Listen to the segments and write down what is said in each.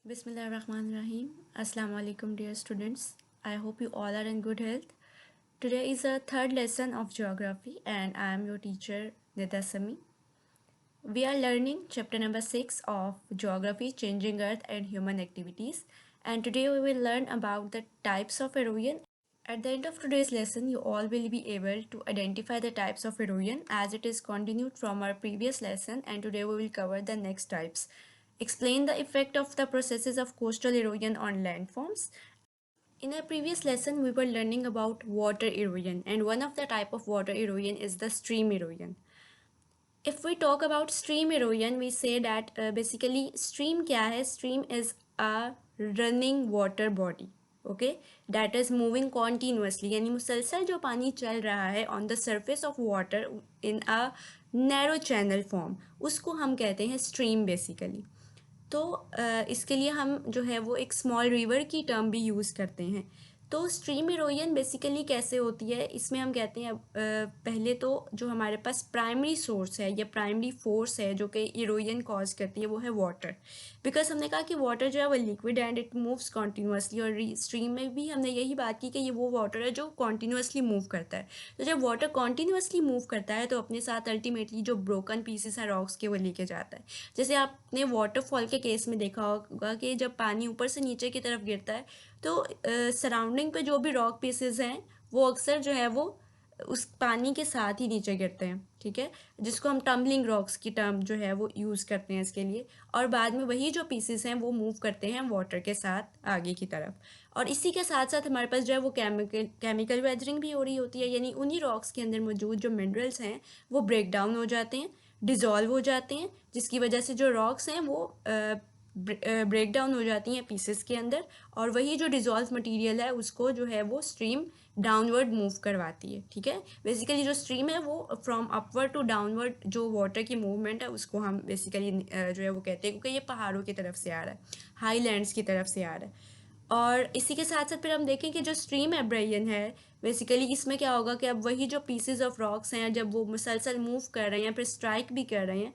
Bismillahirrahmanirrahim. Assalamu alaikum, dear students. I hope you all are in good health. Today is a third lesson of geography, and I am your teacher Nida Sami. We are learning chapter number 6 of Geography, Changing Earth and Human Activities. And today we will learn about the types of erosion. At the end of today's lesson, you all will be able to identify the types of erosion as it is continued from our previous lesson, and today we will cover the next types. Explain the effect of the processes of coastal erosion on landforms. In our previous lesson, we were learning about water erosion, and one of the type of water erosion is the stream erosion. If we talk about stream erosion, we say that basically stream क्या है? Stream is a running water body, okay, that is moving continuously, यानी मुसलसल जो पानी चल रहा है on the surface of water in a narrow channel form, उसको हम कहते हैं stream basically. तो इसके लिए हम जो है वो एक स्मॉल रिवर की टर्म भी यूज़ करते हैं. तो स्ट्रीम इरोजन बेसिकली कैसे होती है, इसमें हम कहते हैं पहले तो जो हमारे पास प्राइमरी सोर्स है या प्राइमरी फोर्स है जो कि इरोजन कॉज करती है वो है वाटर. बिकॉज हमने कहा कि वाटर जो है वो liquid and it moves continuously, और स्ट्रीम में भी हमने यही बात की कि ये वो वाटर है जो कॉन्टीन्यूसली मूव करता है. तो जब वाटर कॉन्टीन्यूसली मूव करता है तो अपने साथ अल्टीमेटली जो ब्रोकन पीसेस है रॉक्स के वो लेके जाता है. जैसे आपने वाटरफॉल के केस में देखा होगा कि जब पानी ऊपर से नीचे की तरफ गिरता है तो सराउंडिंग पे जो भी रॉक पीसेस हैं वो अक्सर जो है वो उस पानी के साथ ही नीचे गिरते हैं, ठीक है, जिसको हम टम्बलिंग रॉक्स की टर्म जो है वो यूज़ करते हैं इसके लिए. और बाद में वही जो पीसेस हैं वो मूव करते हैं वाटर के साथ आगे की तरफ. और इसी के साथ साथ हमारे पास जो है वो केमिकल वेदरिंग भी हो रही होती है, यानी उन्हीं रॉक्स के अंदर मौजूद जो मिनरल्स हैं वो ब्रेक डाउन हो जाते हैं, डिज़ोल्व हो जाते हैं, जिसकी वजह से जो रॉक्स हैं वो ब्रेक डाउन हो जाती हैं पीसेस के अंदर, और वही जो डिज़ोल्व मटेरियल है उसको जो है वो स्ट्रीम डाउनवर्ड मूव करवाती है. ठीक है, बेसिकली जो स्ट्रीम है वो फ्रॉम अपवर्ड टू डाउनवर्ड जो वाटर की मूवमेंट है उसको हम बेसिकली जो है वो कहते हैं, क्योंकि ये पहाड़ों की तरफ से आ रहा है, हाईलैंड्स की तरफ से आ रहा है. और इसी के साथ साथ फिर हम देखें कि जो स्ट्रीम एब्रेजन है बेसिकली इसमें क्या होगा कि अब वही जो पीसेस ऑफ रॉक्स हैं जब वो मुसलसल मूव कर रहे हैं फिर स्ट्राइक भी कर रहे हैं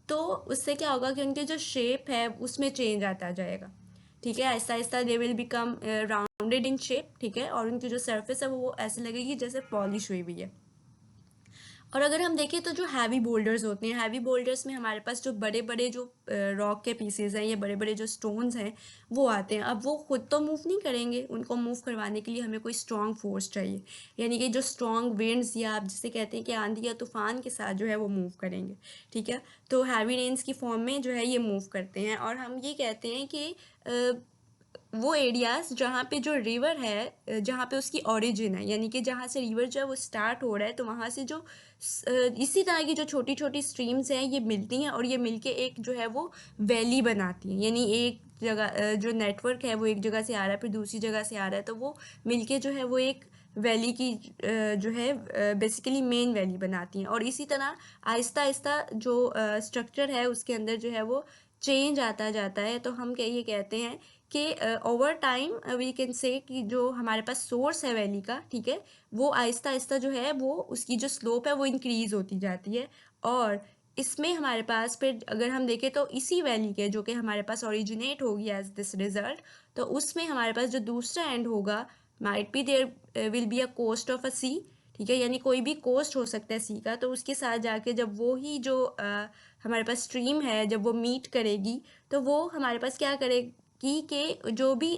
तो उससे क्या होगा कि उनके जो शेप है उसमें चेंज आता जाएगा. ठीक है, Aahista Aahista they will become rounded in shape. ठीक है, और उनकी जो सरफेस है वो ऐसे लगेगी जैसे पॉलिश हुई हुई है. और अगर हम देखें तो जो हैवी बोल्डर्स होते हैं, हैवी बोल्डर्स में हमारे पास जो बड़े बड़े जो रॉक के पीसेस हैं या बड़े बड़े जो स्टोन्स हैं वो आते हैं. अब वो खुद तो मूव नहीं करेंगे, उनको मूव करवाने के लिए हमें कोई स्ट्रॉन्ग फोर्स चाहिए, यानी कि जो स्ट्रॉन्ग विंड्स या आप जिसे कहते हैं कि आंधी या तूफान के साथ जो है वो मूव करेंगे. ठीक है, तो हैवी रेन्स की फॉर्म में जो है ये मूव करते हैं. और हम ये कहते हैं कि वो एरियाज़ जहाँ पे जो रिवर है जहाँ पे उसकी ओरिजिन है, यानी कि जहाँ से रिवर जो है वो स्टार्ट हो रहा है, तो वहाँ से जो इसी तरह की जो छोटी छोटी स्ट्रीम्स हैं ये मिलती हैं और ये मिलके एक जो है वो वैली बनाती हैं. यानी एक जगह जो नेटवर्क है वो एक जगह से आ रहा है फिर दूसरी जगह से आ रहा है, तो वो मिलके जो है वो एक वैली की जो है बेसिकली मेन वैली बनाती हैं. और इसी तरह आहिस्ता आहिस्ता जो स्ट्रक्चर है उसके अंदर जो है वो चेंज आता जाता है. तो हम ये कहते हैं कि over time we can say कि जो हमारे पास सोर्स है वैली का, ठीक है, वो आहिस्ता आहिस्ता जो है वो उसकी जो स्लोप है वो इंक्रीज़ होती जाती है. और इसमें हमारे पास फिर अगर हम देखें तो इसी वैली के जो कि हमारे पास ओरिजिनेट होगी एज दिस रिजल्ट, तो उसमें हमारे पास जो दूसरा एंड होगा might be there will be a coast of a sea. ठीक है, यानी कोई भी कोस्ट हो सकता है सी का, तो उसके साथ जाके जब वो ही जो हमारे पास स्ट्रीम है जब वो मीट करेगी तो वो हमारे पास क्या करेगी कि जो भी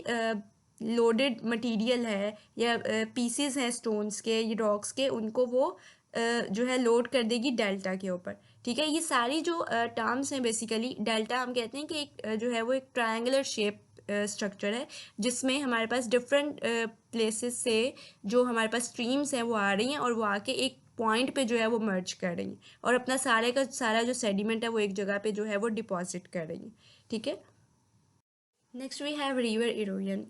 लोडेड मटेरियल है या पीसेस हैं स्टोन्स के या रॉक्स के, उनको वो जो है लोड कर देगी डेल्टा के ऊपर. ठीक है, ये सारी जो टर्म्स हैं बेसिकली डेल्टा हम कहते हैं कि एक जो है वो एक ट्रायंगुलर शेप स्ट्रक्चर है जिसमें हमारे पास डिफरेंट प्लेसेस से जो हमारे पास स्ट्रीम्स हैं वो आ रही हैं और वो आके एक पॉइंट पे जो है वो मर्ज कर रही हैं और अपना सारे का सारा जो सेडिमेंट है वो एक जगह पे जो है वो डिपॉजिट कर रही हैं. ठीक है, next we have river erosion.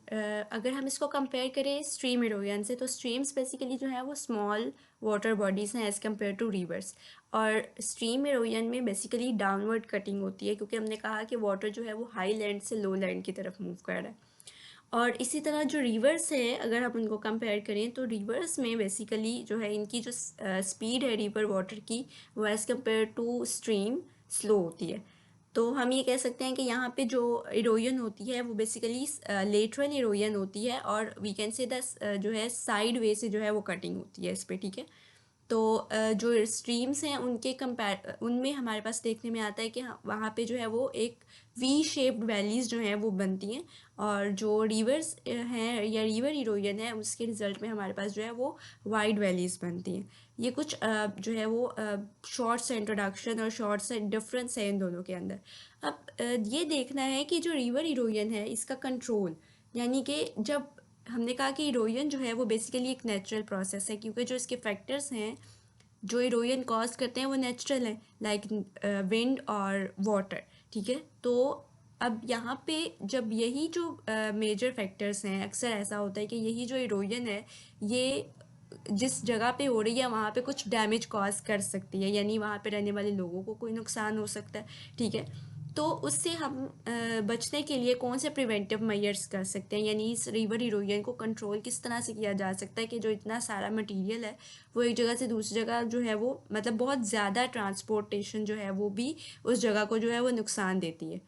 अगर हम इसको कंपेयर करें स्ट्रीम इरोजन से, तो स्ट्रीम्स बेसिकली जो है वो स्मॉल वाटर बॉडीज़ हैं एज़ कम्पेयर टू रिवर्स. और स्ट्रीम इरोजन में बेसिकली डाउनवर्ड कटिंग होती है क्योंकि हमने कहा कि वाटर जो है वो हाई लैंड से लो लैंड की तरफ मूव कर रहा है. और इसी तरह जो रिवर्स है अगर हम उनको कंपेयर करें तो रिवर्स में बेसिकली जो है इनकी जो स्पीड है रिवर वाटर की वो as compare to stream slow होती है. तो हम ये कह सकते हैं कि यहाँ पे जो इरोजन होती है वो बेसिकली लेटरल इरोजन होती है, और वी कैन से द जो है साइड वे से जो है वो कटिंग होती है इस पे, ठीक है। तो जो स्ट्रीम्स हैं उनमें हमारे पास देखने में आता है कि वहाँ पे जो है वो एक वी शेप्ड वैलीज जो हैं वो बनती हैं, और जो रिवर्स हैं या रिवर इरोजन है उसके रिजल्ट में हमारे पास जो है वो वाइड वैलीज बनती हैं। ये कुछ जो है वो शॉर्ट से इंट्रोडक्शन और शॉर्ट से डिफरेंस है इन दोनों के अंदर। अब ये देखना है कि जो रिवर इरोजन है इसका कंट्रोल, यानी कि जब हमने कहा कि इरोजन जो है वो बेसिकली एक नेचुरल प्रोसेस है, क्योंकि जो इसके फैक्टर्स हैं जो इरोजन कॉज करते हैं वो नेचुरल हैं, लाइक विंड और वाटर, ठीक है। तो अब यहाँ पे जब यही जो मेजर फैक्टर्स हैं, अक्सर ऐसा होता है कि यही जो इरोजन है ये जिस जगह पे हो रही है वहाँ पे कुछ डैमेज कॉज कर सकती है, यानी वहाँ पे रहने वाले लोगों को कोई नुकसान हो सकता है, ठीक है। तो उससे हम बचने के लिए कौन से प्रिवेंटिव मेजर्स कर सकते हैं, यानी इस रिवर इरोजन को कंट्रोल किस तरह से किया जा सकता है कि जो इतना सारा मटेरियल है वो एक जगह से दूसरी जगह जो है वो मतलब बहुत ज़्यादा ट्रांसपोर्टेशन जो है वो भी उस जगह को जो है वो नुकसान देती है।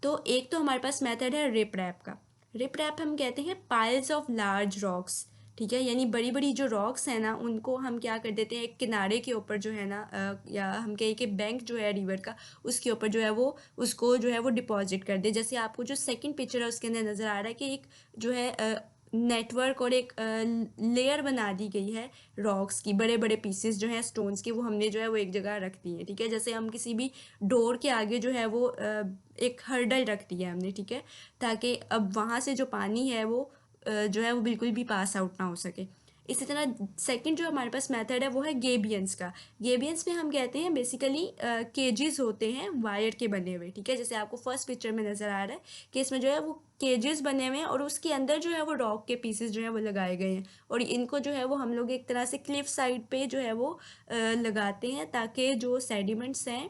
तो एक तो हमारे पास मेथड है रिप रैप का। रिप रैप हम कहते हैं पाइल्स ऑफ लार्ज रॉक्स, ठीक है, यानी बड़ी बड़ी जो रॉक्स है ना उनको हम क्या कर देते हैं एक किनारे के ऊपर जो है ना या हम कहें कि बैंक जो है रिवर का उसके ऊपर जो है वो उसको जो है वो डिपॉजिट कर दे। जैसे आपको जो सेकंड पिक्चर है उसके अंदर नज़र आ रहा है कि एक जो है नेटवर्क और एक लेयर बना दी गई है रॉक्स की, बड़े बड़े पीसेस जो हैं स्टोन्स के वो हमने जो है वो एक जगह रख दी है, ठीक है। जैसे हम किसी भी डोर के आगे जो है वो एक हर्डल रख दिया हमने, ठीक है, ताकि अब वहाँ से जो पानी है वो जो है वो बिल्कुल भी पास आउट ना हो सके। इसी तरह सेकंड जो हमारे पास मेथड है वो है गेबियंस का। गेबियंस में हम कहते हैं बेसिकली केजेस होते हैं वायर के बने हुए, ठीक है, जैसे आपको फर्स्ट पिक्चर में नज़र आ रहा है कि इसमें जो है वो केजेस बने हुए हैं और उसके अंदर जो है वो रॉक के पीसेस जो है वो लगाए गए हैं, और इनको जो है वो हम लोग एक तरह से क्लिफ साइड पे जो है वो लगाते हैं ताकि जो सेडिमेंट्स हैं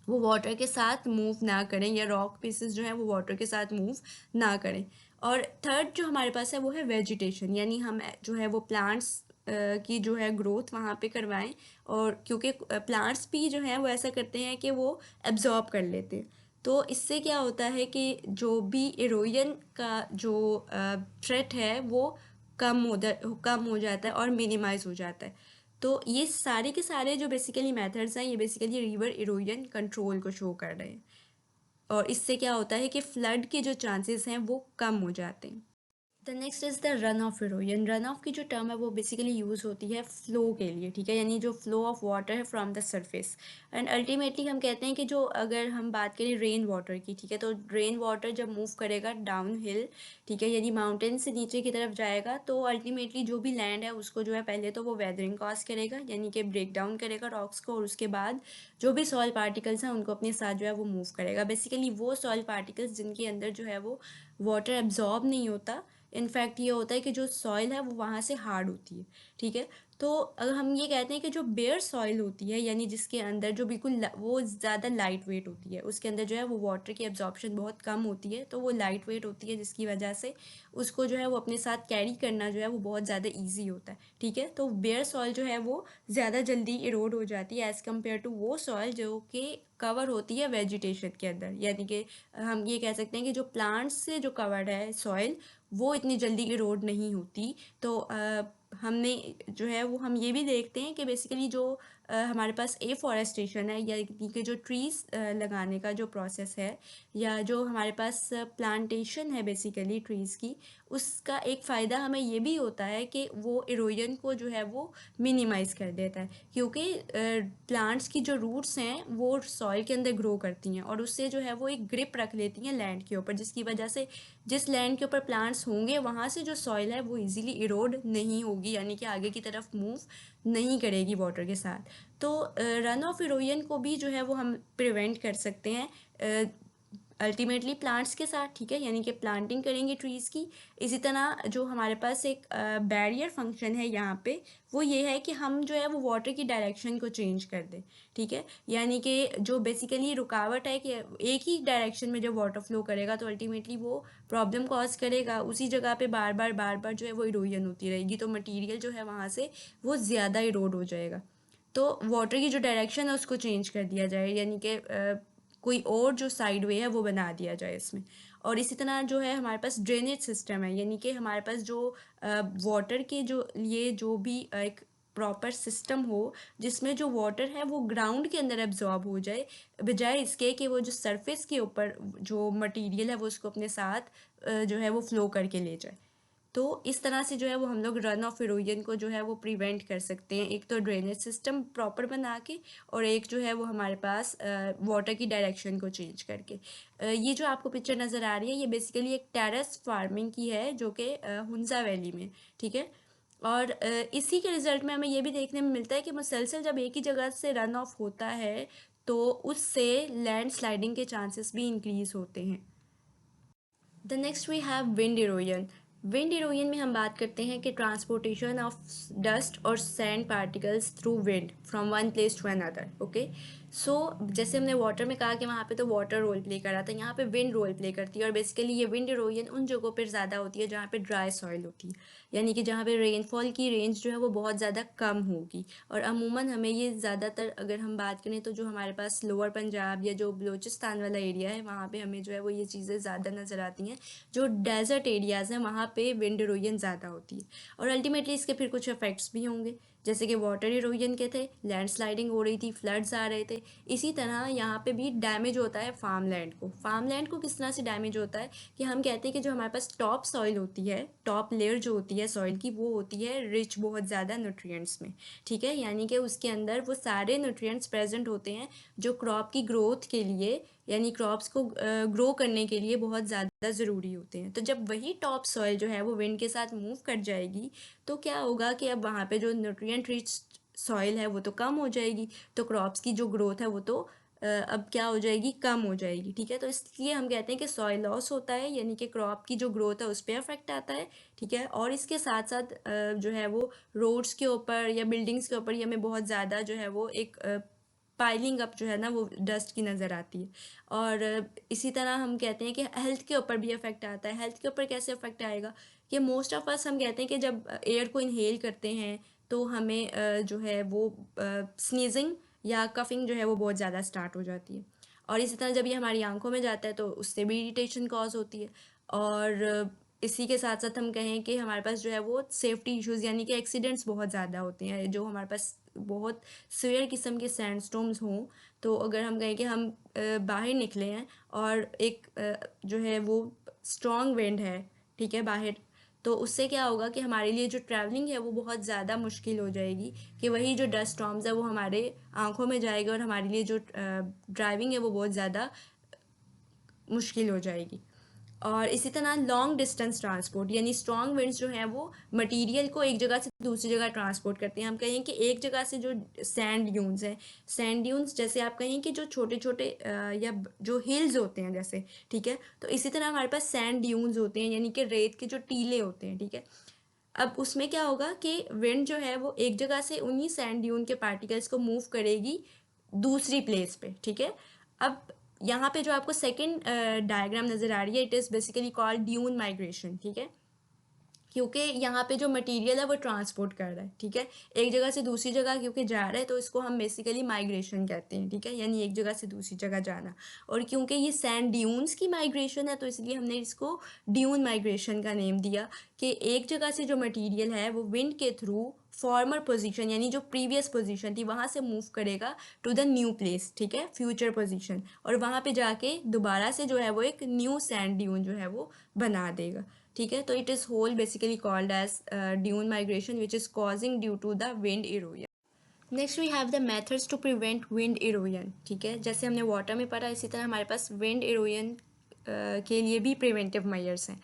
वो वाटर के साथ मूव ना करें, या रॉक पीसेस जो हैं वो वाटर के साथ मूव ना करें। और थर्ड जो हमारे पास है वो है वेजिटेशन, यानी हम जो है वो प्लांट्स की जो है ग्रोथ वहाँ पे करवाएं, और क्योंकि प्लांट्स भी जो है वो ऐसा करते हैं कि वो एब्जॉर्ब कर लेते हैं। तो इससे क्या होता है कि जो भी इरोजन का जो थ्रेट है वो कम हो जाता है और मिनिमाइज हो जाता है। तो ये सारे के सारे जो बेसिकली मेथड्स हैं ये बेसिकली रिवर इरोजन कंट्रोल को शो कर रहे हैं, और इससे क्या होता है कि फ्लड के जो चांसेस हैं वो कम हो जाते हैं। The next is the run of erosion. Run of की जो टर्म है वो बेसिकली यूज़ होती है फ्लो के लिए, ठीक है, यानी जो फ्लो ऑफ वाटर है from the surface. And ultimately हम कहते हैं कि जो अगर हम बात करें रेन वाटर की, ठीक है, तो रेन वाटर जब मूव करेगा डाउन हिल, ठीक है, यानी माउंटेन से नीचे की तरफ जाएगा, तो अल्टीमेटली जो भी लैंड है उसको जो है पहले तो वो वेदरिंग कॉज करेगा, यानी कि ब्रेक डाउन करेगा रॉक्स को, और उसके बाद जो भी सॉइल पार्टिकल्स हैं उनको अपने साथ जो है वो मूव करेगा। बेसिकली वो सॉइल पार्टिकल्स जिनके अंदर जो है वो वाटर एब्जॉर्ब नहीं होता, इनफैक्ट ये होता है कि जो सॉइल है वो वहाँ से हार्ड होती है, ठीक है। तो अगर हम ये कहते हैं कि जो बेयर सॉइल होती है, यानी जिसके अंदर जो बिल्कुल वो ज़्यादा लाइट वेट होती है, उसके अंदर जो है वो वाटर की एब्जॉर्प्शन बहुत कम होती है, तो वो लाइट वेट होती है जिसकी वजह से उसको जो है वो अपने साथ कैरी करना जो है वो बहुत ज़्यादा ईजी होता है, ठीक है। तो बेयर सॉइल जो है वो ज़्यादा जल्दी इरोड हो जाती है एज़ कम्पेयर टू वो सॉइल जो कि कवर होती है वेजिटेशन के अंदर, यानी कि हम ये कह सकते हैं कि जो प्लांट्स से जो कवर्ड है सॉइल वो इतनी जल्दी इरोड नहीं होती। तो हमने जो है वो हम ये भी देखते हैं कि बेसिकली जो हमारे पास एफॉरेस्टेशन है, यानी कि जो ट्रीज़ लगाने का जो प्रोसेस है, या जो हमारे पास प्लांटेशन है बेसिकली ट्रीज़ की, उसका एक फ़ायदा हमें ये भी होता है कि वो इरोजन को जो है वो मिनिमाइज़ कर देता है, क्योंकि प्लांट्स की जो रूट्स हैं वो सॉइल के अंदर ग्रो करती हैं और उससे जो है वो एक ग्रिप रख लेती हैं लैंड के ऊपर, जिसकी वजह से जिस लैंड के ऊपर प्लांट्स होंगे वहाँ से जो सॉइल है वो इजीली इरोड नहीं होगी, यानी कि आगे की तरफ मूव नहीं करेगी वाटर के साथ। तो रन ऑफ इरोजन को भी जो है वो हम प्रिवेंट कर सकते हैं अल्टीमेटली प्लांट्स के साथ, ठीक है, यानी कि प्लांटिंग करेंगे ट्रीज़ की। इसी तरह जो हमारे पास एक बैरियर फंक्शन है यहाँ पे, वो ये है कि हम जो है वो वाटर की डायरेक्शन को चेंज कर दें, ठीक है, यानी कि जो बेसिकली रुकावट है कि एक ही डायरेक्शन में जब वाटर फ्लो करेगा तो अल्टीमेटली वो प्रॉब्लम कॉज करेगा, उसी जगह पे बार बार जो है वो इरोजन होती रहेगी, तो मटीरियल जो है वहाँ से वो ज़्यादा इरोड हो जाएगा। तो वाटर की जो डायरेक्शन है उसको चेंज कर दिया जाए, यानी कि कोई और जो साइड वे है वो बना दिया जाए इसमें। और इसी तरह जो है हमारे पास ड्रेनेज सिस्टम है, यानी कि हमारे पास जो वाटर के जो लिए जो भी एक प्रॉपर सिस्टम हो जिसमें जो वाटर है वो ग्राउंड के अंदर एब्जॉर्ब हो जाए, बजाय इसके कि वो जो सरफेस के ऊपर जो मटेरियल है वो उसको अपने साथ जो है वो फ्लो करके ले जाए। तो इस तरह से जो है वो हम लोग रन ऑफ इरोजन को जो है वो प्रिवेंट कर सकते हैं, एक तो ड्रेनेज सिस्टम प्रॉपर बना के, और एक जो है वो हमारे पास वाटर की डायरेक्शन को चेंज करके। ये जो आपको पिक्चर नज़र आ रही है ये बेसिकली एक टेरेस फार्मिंग की है जो कि हुंजा वैली में, ठीक है। और इसी के रिजल्ट में हमें ये भी देखने में मिलता है कि मुसलसल जब एक ही जगह से रन ऑफ होता है तो उससे लैंड स्लाइडिंग के चांसेस भी इंक्रीज होते हैं। The next we have wind erosion. Wind erosion में हम बात करते हैं कि ट्रांसपोर्टेशन ऑफ डस्ट और sand particles through wind from one place to another. Okay, so जैसे हमने वाटर में कहा कि वहाँ पे तो वाटर रोल प्ले कर रहा था, यहाँ पे विंड रोल प्ले करती है। और बेसिकली ये विंड इरोजन उन जगहों पर ज़्यादा होती है जहाँ पे ड्राई सॉइल होती है, यानी कि जहाँ पे रेनफॉल की रेंज जो है वो बहुत ज़्यादा कम होगी। और अमूमन हमें ये ज़्यादातर अगर हम बात करें तो जो हमारे पास लोअर पंजाब या जो बलूचिस्तान वाला एरिया है वहाँ पे हमें जो है वो ये चीज़ें ज़्यादा नज़र आती हैं। जो डेजर्ट एरियाज़ हैं वहाँ पे विंड इरोजन ज़्यादा होती है, और अल्टीमेटली इसके फिर कुछ इफेक्ट्स भी होंगे, जैसे कि वाटर इरोजन के थे, लैंड स्लाइडिंग हो रही थी, फ्लड्स आ रहे थे। इसी तरह यहाँ पे भी डैमेज होता है फार्म लैंड को किस तरह से डैमेज होता है कि हम कहते हैं कि जो हमारे पास टॉप सॉइल होती है, टॉप लेयर जो होती है सॉइल की, वो होती है रिच बहुत ज़्यादा न्यूट्रिएंट्स में, ठीक है। यानी कि उसके अंदर वो सारे न्यूट्रिएंट्स प्रेजेंट होते हैं जो क्रॉप की ग्रोथ के लिए, यानी क्रॉप्स को ग्रो करने के लिए बहुत ज़्यादा ज़रूरी होते हैं। तो जब वही टॉप सॉइल जो है वो विंड के साथ मूव कर जाएगी तो क्या होगा कि अब वहाँ पे जो न्यूट्रिएंट रिच सॉइल है वो तो कम हो जाएगी, तो क्रॉप्स की जो ग्रोथ है वो तो अब क्या हो जाएगी, कम हो जाएगी, ठीक है। तो इसलिए हम कहते हैं कि सॉइल लॉस होता है, यानी कि क्रॉप की जो ग्रोथ है उस पर अफेक्ट आता है, ठीक है। और इसके साथ साथ जो है वो रोड्स के ऊपर या बिल्डिंग्स के ऊपर ही हमें बहुत ज़्यादा जो है वो एक पाइलिंग अप जो है ना वो डस्ट की नज़र आती है। और इसी तरह हम कहते हैं कि हेल्थ के ऊपर भी अफेक्ट आता है। हेल्थ के ऊपर कैसे अफेक्ट आएगा कि मोस्ट ऑफ अस हम कहते हैं कि जब एयर को इनहेल करते हैं तो हमें जो है वो स्नीजिंग या कफिंग जो है वो बहुत ज़्यादा स्टार्ट हो जाती है। और इसी तरह जब ये हमारी आंखों में जाता है तो उससे भी इरिटेशन कॉज होती है। और इसी के साथ साथ हम कहें कि हमारे पास जो है वो सेफ्टी इश्यूज़, यानी कि एक्सीडेंट्स बहुत ज़्यादा होते हैं। जो हमारे पास बहुत सीवियर किस्म के सैंडस्टॉर्म्स हों, तो अगर हम कहें कि हम बाहर निकले हैं और एक जो है वो स्ट्रॉन्ग विंड है, ठीक है, बाहर, तो उससे क्या होगा कि हमारे लिए जो ट्रैवलिंग है वो बहुत ज़्यादा मुश्किल हो जाएगी, कि वही जो डस्ट स्टॉर्म्स है वो हमारे आंखों में जाएगा और हमारे लिए जो ड्राइविंग है वो बहुत ज़्यादा मुश्किल हो जाएगी। और इसी तरह लॉन्ग डिस्टेंस ट्रांसपोर्ट, यानी स्ट्रॉन्ग विंड्स जो हैं वो मटेरियल को एक जगह से दूसरी जगह ट्रांसपोर्ट करते हैं। हम कहें कि एक जगह से जो सैंड ड्यून्स हैं, सैंड ड्यून्स जैसे आप कहें कि जो छोटे छोटे या जो हिल्स होते हैं जैसे, ठीक है, तो इसी तरह हमारे पास सैंड ड्यून्स होते हैं, यानी कि रेत के जो टीले होते हैं, ठीक है। अब उसमें क्या होगा कि विंड जो है वो एक जगह से उन्हीं सैंड ड्यून के पार्टिकल्स को मूव करेगी दूसरी प्लेस पे, ठीक है। अब यहाँ पे जो आपको सेकंड डायग्राम नज़र आ रही है, it is basically called dune migration, ठीक है, क्योंकि यहाँ पे जो मटेरियल है वो ट्रांसपोर्ट कर रहा है, ठीक है, एक जगह से दूसरी जगह क्योंकि जा रहा है, तो इसको हम बेसिकली माइग्रेशन कहते हैं, ठीक है, यानी एक जगह से दूसरी जगह जाना। और क्योंकि ये सैंड ड्यून्स की माइग्रेशन है तो इसलिए हमने इसको ड्यून माइग्रेशन का नेम दिया, कि एक जगह से जो मटीरियल है वो विंड के थ्रू फॉर्मर पोजीशन, यानी जो प्रीवियस पोजीशन थी वहाँ से मूव करेगा टू द न्यू प्लेस, ठीक है, फ्यूचर पोजीशन, और वहाँ पे जाके दोबारा से जो है वो एक न्यू सैंड ड्यून जो है वो बना देगा, ठीक है। तो it is whole basically called as dune migration which is causing due to the wind erosion. Next we have the methods to prevent wind erosion, ठीक है, जैसे हमने वाटर में पढ़ा इसी तरह हमारे पास विंड इरोजन के लिए भी प्रिवेंटिव मेजर्स हैं।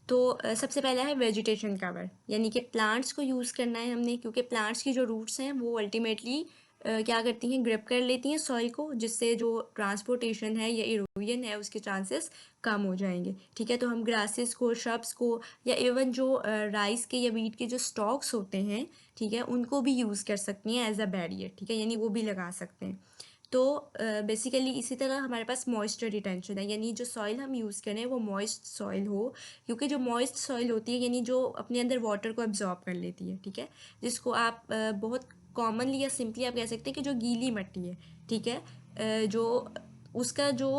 तो सबसे पहला है वेजिटेशन कवर, यानी कि प्लांट्स को यूज़ करना है हमने, क्योंकि प्लांट्स की जो रूट्स हैं वो अल्टीमेटली क्या करती हैं, ग्रिप कर लेती हैं सॉइल को, जिससे जो ट्रांसपोर्टेशन है या इरोजन है उसके चांसेस कम हो जाएंगे, ठीक है। तो हम ग्रासेस को, श्रब्स को, या इवन जो राइस के या वीट के जो स्टॉक्स होते हैं, ठीक है, उनको भी यूज़ कर सकती हैं एज अ बैरियर, ठीक है, यानी वो भी लगा सकते हैं। तो बेसिकली इसी तरह हमारे पास मॉइस्चर रिटेंशन है, यानी जो सॉइल हम यूज़ करें वो मॉइस्ट सॉइल हो, क्योंकि जो मॉइस्ट सॉइल होती है यानी जो अपने अंदर वाटर को एब्जॉर्ब कर लेती है, ठीक है, जिसको आप बहुत कॉमनली या सिंपली आप कह सकते हैं कि जो गीली मिट्टी है, ठीक है, जो उसका जो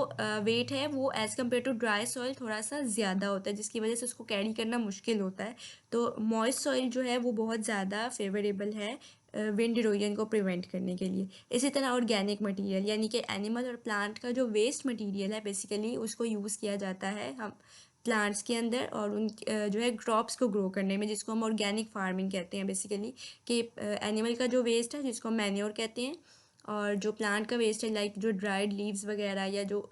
वेट है वो as compare to dry soil थोड़ा सा ज़्यादा होता है, जिसकी वजह से उसको कैरी करना मुश्किल होता है। तो मॉइस्ट सॉइल जो है वो बहुत ज़्यादा फेवरेबल है विंड इरोजन को प्रिवेंट करने के लिए। इसी तरह ऑर्गेनिक मटेरियल यानी कि एनिमल और प्लांट का जो वेस्ट मटेरियल है बेसिकली उसको यूज़ किया जाता है हम प्लांट्स के अंदर और उन जो है क्रॉप्स को ग्रो करने में, जिसको हम ऑर्गेनिक फार्मिंग कहते हैं बेसिकली। कि एनिमल का जो वेस्ट है जिसको हम मैन्योर कहते हैं, और जो प्लांट का वेस्ट है लाइक जो ड्राइड लीव्स वगैरह या जो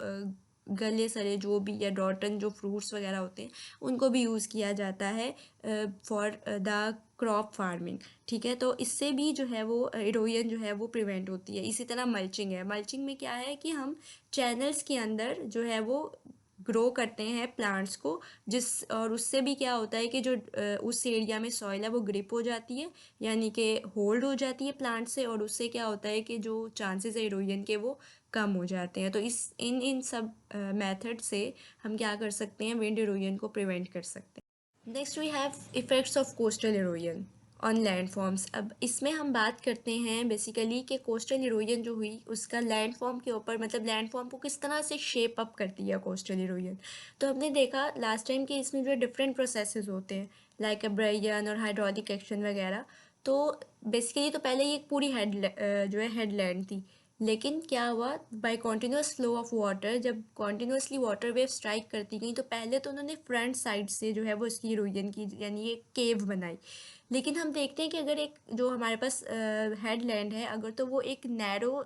गले सड़े जो भी या रॉटन जो फ्रूट्स वगैरह होते हैं उनको भी यूज़ किया जाता है फॉर द क्रॉप फार्मिंग। ठीक है, तो इससे भी जो है वो इरोजन जो है वो प्रिवेंट होती है। इसी तरह मल्चिंग है। मल्चिंग में क्या है कि हम चैनल्स के अंदर जो है वो ग्रो करते हैं प्लांट्स को, जिस और उससे भी क्या होता है कि जो उस एरिया में सॉइल है वो ग्रिप हो जाती है, यानी कि होल्ड हो जाती है प्लांट से, और उससे क्या होता है कि जो चांसेस है इरोजन के वो कम हो जाते हैं। तो इन सब मेथड से हम क्या कर सकते हैं, विंड इरोजन को प्रिवेंट कर सकते हैं। Next we have effects of coastal erosion on landforms. अब इसमें हम बात करते हैं बेसिकली कि कोस्टल इरोजन जो हुई उसका लैंड फॉर्म के ऊपर, मतलब लैंड फॉर्म को किस तरह से शेप अप करती है कोस्टल इरोजन। तो हमने देखा लास्ट टाइम कि इसमें जो डिफरेंट प्रोसेसेस होते हैं लाइक एब्रेजन और हाइड्रोलिक एक्शन वगैरह। तो बेसिकली तो पहले ये एक पूरी जो है हेडलैंड थी, लेकिन क्या हुआ by continuous flow of water, जब कॉन्टिन्यूसली वाटर वेव स्ट्राइक करती गई तो पहले तो उन्होंने फ्रंट साइड से जो है वो इसकी इरोजन की यानी एक केव बनाई। लेकिन हम देखते हैं कि अगर एक जो हमारे पास हेडलैंड है अगर तो वो एक नैरो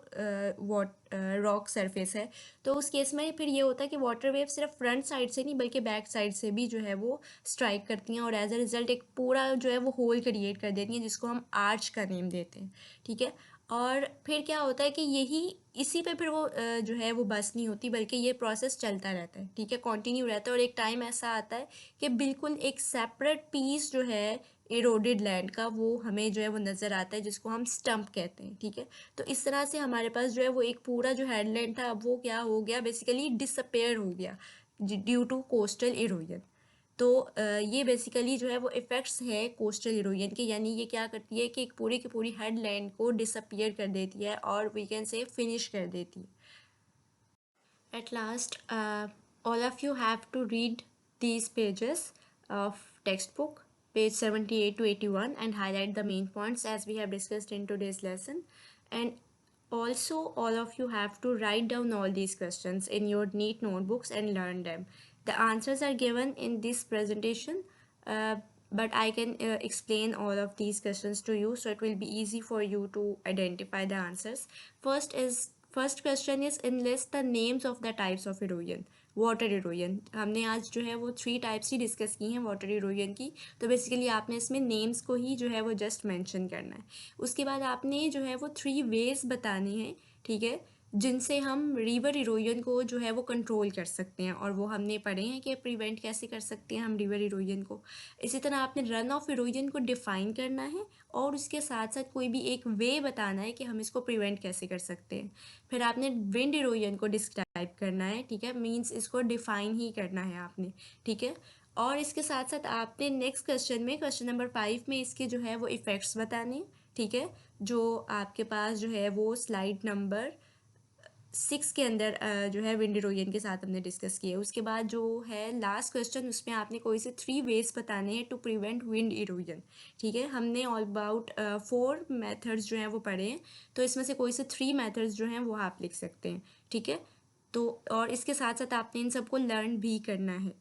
रॉक सरफेस है, तो उस केस में फिर ये होता है कि वाटर वेव सिर्फ फ्रंट साइड से नहीं बल्कि बैक साइड से भी जो है वो स्ट्राइक करती हैं और एज अ रिजल्ट एक पूरा जो है वो होल क्रिएट कर देती हैं, जिसको हम आर्च का नेम देते हैं। ठीक है, और फिर क्या होता है कि यही इसी पे फिर वो जो है वो बस नहीं होती बल्कि ये प्रोसेस चलता रहता है। ठीक है, कंटिन्यू रहता है, और एक टाइम ऐसा आता है कि बिल्कुल एक सेपरेट पीस जो है इरोडेड लैंड का वो हमें जो है वो नज़र आता है, जिसको हम स्टम्प कहते हैं। ठीक है, तो इस तरह से हमारे पास जो है वो एक पूरा जो हेडलैंड था अब वो क्या हो गया, बेसिकली डिसअपेयर हो गया ड्यू टू कोस्टल इरोजन। तो ये बेसिकली जो है वो इफ़ेक्ट्स है कोस्टल इरोजन के, यानी ये क्या करती है कि एक पूरी की पूरी हेडलैंड को डिसअपियर कर देती है और वी कैन से फिनिश कर देती है। At last, all of you have to read these pages of textbook, page 78 to 81, and highlight the main points as we have discussed in today's lesson. And also, all of you have to write down all these questions in your neat notebooks and learn them. The answers are given in this presentation, but I can explain all of these questions to you, so it will be easy for you to identify the answers. First question is enlist the names of the types of erosion. Water erosion हमने आज जो है वो 3 types ही discuss की हैं water erosion की। तो basically आपने इसमें नेम्स को ही जो है वो जस्ट मेंशन करना है। उसके बाद आपने जो है वो 3 वेज बताने हैं, ठीक है, जिनसे हम रिवर इरोजन को जो है वो कंट्रोल कर सकते हैं, और वो हमने पढ़े हैं कि प्रिवेंट कैसे कर सकते हैं हम रिवर इरोजन को। इसी तरह आपने रन ऑफ इरोजन को डिफ़ाइन करना है और उसके साथ साथ कोई भी एक वे बताना है कि हम इसको प्रिवेंट कैसे कर सकते हैं। फिर आपने विंड इरोजन को डिस्क्राइब करना है, ठीक है, मींस इसको डिफ़ाइन ही करना है आपने। ठीक है, और इसके साथ साथ आपने नेक्स्ट क्वेश्चन में क्वेश्चन नंबर 5 में इसके जो है वो इफ़ेक्ट्स बताने। ठीक है, जो आपके पास जो है वो स्लाइड नंबर 6 के अंदर जो है विंड इरोजन के साथ हमने डिस्कस किए। उसके बाद जो है लास्ट क्वेश्चन उसमें आपने कोई से 3 वेज बताने हैं टू प्रिवेंट विंड इरोजन। ठीक है, हमने ऑल अबाउट 4 मेथड्स जो हैं वो पढ़े हैं, तो इसमें से कोई से 3 मेथड्स जो हैं वो आप लिख सकते हैं। ठीक है, तो और इसके साथ साथ आपने इन सबको लर्न भी करना है।